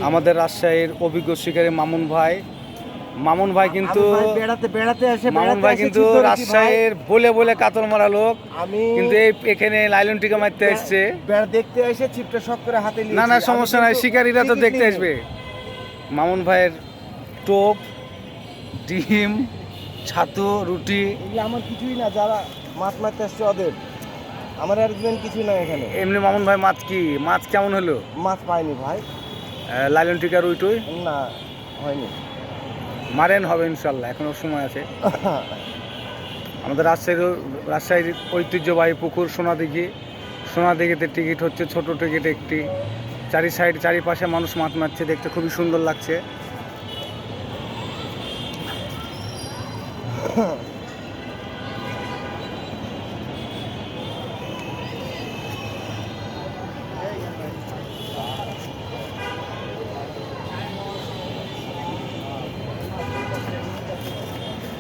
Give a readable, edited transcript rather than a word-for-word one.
আমাদের রাজশাহীর অভিজ্ঞ শিকারী মামুন ভাই কিন্তু বেড়াতে আসে। মামুন ভাই কিন্তু রাজশাহীর বলে বলে কাতল মারা লোক, কিন্তু এখানে লাইলন টিকা মারতে আসছে। দেখতে এসে ছিপটা শখ করে হাতে নিয়ে। না সমস্যা নাই, শিকারীরা তো দেখতে আসবে। মামুন ভাইয়ের টোপ, ডিম, ছাতু, রুটি এগুলো আমার কিছুই না, যারা মাছ মারতে আসছে ওদের। আমার অ্যারেঞ্জমেন্ট কিছুই না এখানে। এমনি মামুন ভাই মাছ কেমন হলো? মাছ পাইনি ভাই। লাইলন টিকা রুইটুই না, হয়নি। মারেন হবে ইনশাল্লাহ, এখনো সময় আছে। আমাদের রাজশাহীর ঐতিহ্যবাহী পুকুর সোনাদিঘিতে টিকিট হচ্ছে ছোট টিকিট একটি। চারিপাশে মানুষ মাছ মারছে, দেখতে খুবই সুন্দর লাগছে।